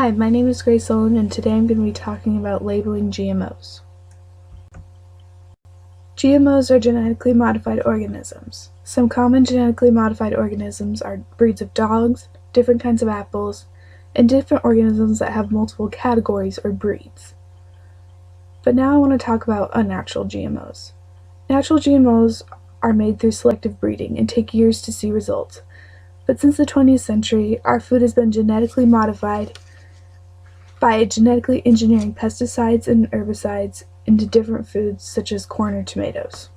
Hi, my name is Grace Olin, and today I'm going to be talking about labeling GMOs. GMOs are genetically modified organisms. Some common genetically modified organisms are breeds of dogs, different kinds of apples, and different organisms that have multiple categories or breeds. But now I want to talk about unnatural GMOs. Natural GMOs are made through selective breeding and take years to see results. But since the 20th century, our food has been genetically modified by genetically engineering pesticides and herbicides into different foods such as corn or tomatoes.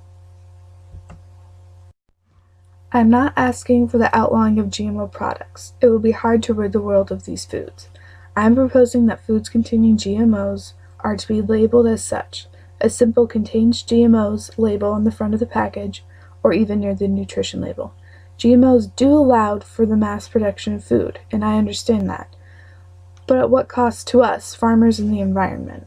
I'm not asking for the outlawing of GMO products. It would be hard to rid the world of these foods. I'm proposing that foods containing GMOs are to be labeled as such. A simple "contains GMOs" label on the front of the package, or even near the nutrition label. GMOs do allow for the mass production of food, and I understand that. But at what cost to us, farmers, and the environment?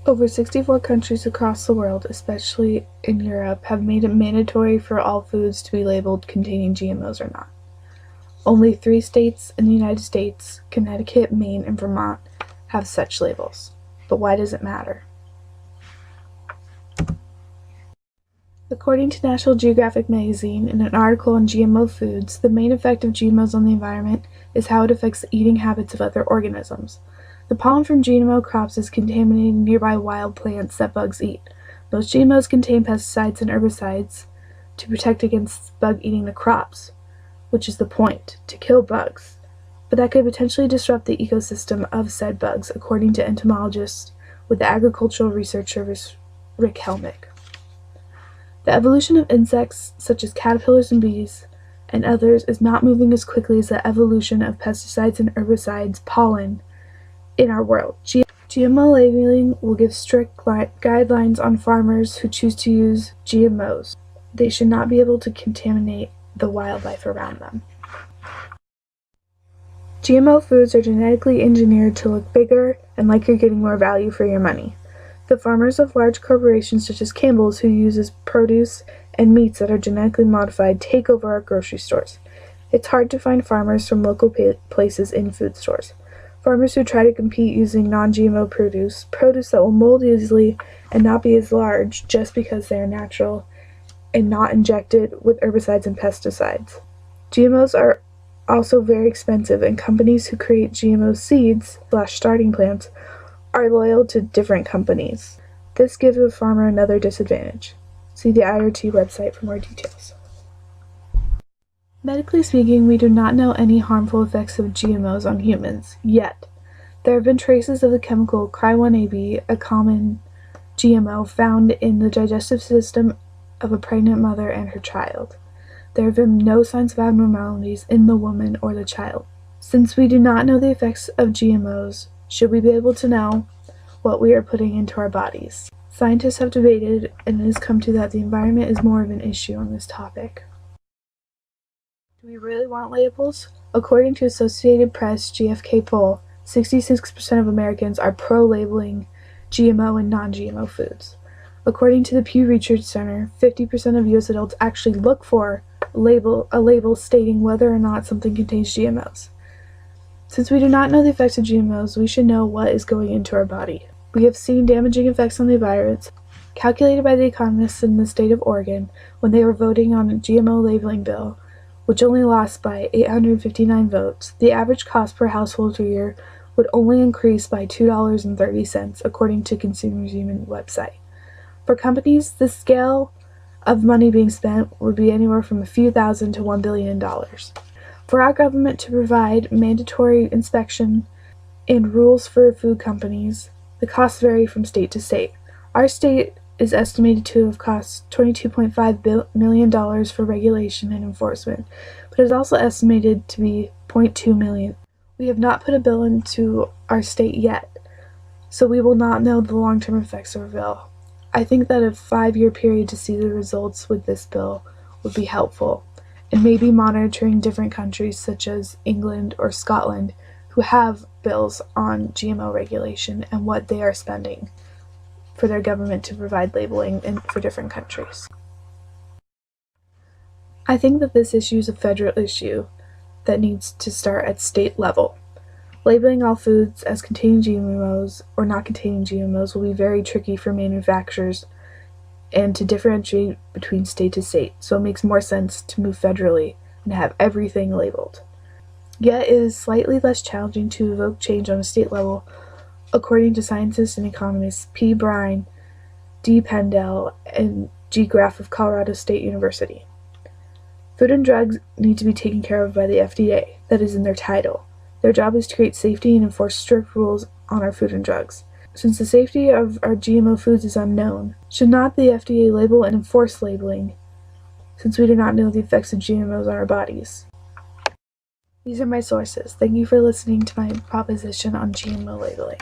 Over 64 countries across the world, especially in Europe, have made it mandatory for all foods to be labeled containing GMOs or not. Only 3 states in the United States, Connecticut, Maine, and Vermont, have such labels. But why does it matter? According to National Geographic magazine, in an article on GMO foods, the main effect of GMOs on the environment is how it affects the eating habits of other organisms. The pollen from GMO crops is contaminating nearby wild plants that bugs eat. Most GMOs contain pesticides and herbicides to protect against bugs eating the crops, which is the point, to kill bugs. But that could potentially disrupt the ecosystem of said bugs, according to entomologist with the Agricultural Research Service, Rick Helmick. The evolution of insects, such as caterpillars and bees, and others, is not moving as quickly as the evolution of pesticides and herbicides, pollen, in our world. GMO labeling will give strict guidelines on farmers who choose to use GMOs. They should not be able to contaminate the wildlife around them. GMO foods are genetically engineered to look bigger and like you're getting more value for your money. The farmers of large corporations such as Campbell's, who uses produce and meats that are genetically modified, take over our grocery stores. It's hard to find farmers from local places in food stores. Farmers who try to compete using non-GMO produce that will mold easily and not be as large just because they are natural and not injected with herbicides and pesticides. GMOs are also very expensive, and companies who create GMO seeds / starting plants are loyal to different companies. This gives a farmer another disadvantage. See the IRT website for more details. Medically speaking, we do not know any harmful effects of GMOs on humans, yet. There have been traces of the chemical Cry1AB, a common GMO found in the digestive system of a pregnant mother and her child. There have been no signs of abnormalities in the woman or the child. Since we do not know the effects of GMOs, should we be able to know what we are putting into our bodies? Scientists have debated, and it has come to that the environment is more of an issue on this topic. Do we really want labels? According to Associated Press GfK poll, 66% of Americans are pro-labeling GMO and non-GMO foods. According to the Pew Research Center, 50% of U.S. adults actually look for a label stating whether or not something contains GMOs. Since we do not know the effects of GMOs, we should know what is going into our body. We have seen damaging effects on the environment, calculated by the economists in the state of Oregon when they were voting on a GMO labeling bill, which only lost by 859 votes. The average cost per household per year would only increase by $2.30, according to Consumers Union website. For companies, the scale of money being spent would be anywhere from a few thousand to $1 billion. For our government to provide mandatory inspection and rules for food companies, the costs vary from state to state. Our state is estimated to have cost $22.5 million for regulation and enforcement, but is also estimated to be $0.2 million. We have not put a bill into our state yet, so we will not know the long-term effects of a bill. I think that a 5-year period to see the results with this bill would be helpful, and maybe monitoring different countries such as England or Scotland who have bills on GMO regulation and what they are spending for their government to provide labeling for different countries. I think that this issue is a federal issue that needs to start at state level. Labeling all foods as containing GMOs or not containing GMOs will be very tricky for manufacturers and to differentiate between state to state, so it makes more sense to move federally and have everything labeled. Yet it is slightly less challenging to evoke change on a state level, according to scientists and economists P. Brine, D. Pendell, and G. Graff of Colorado State University. Food and drugs need to be taken care of by the FDA, that is in their title. Their job is to create safety and enforce strict rules on our food and drugs. Since the safety of our GMO foods is unknown, should not the FDA label and enforce labeling, since we do not know the effects of GMOs on our bodies? These are my sources. Thank you for listening to my proposition on GMO labeling.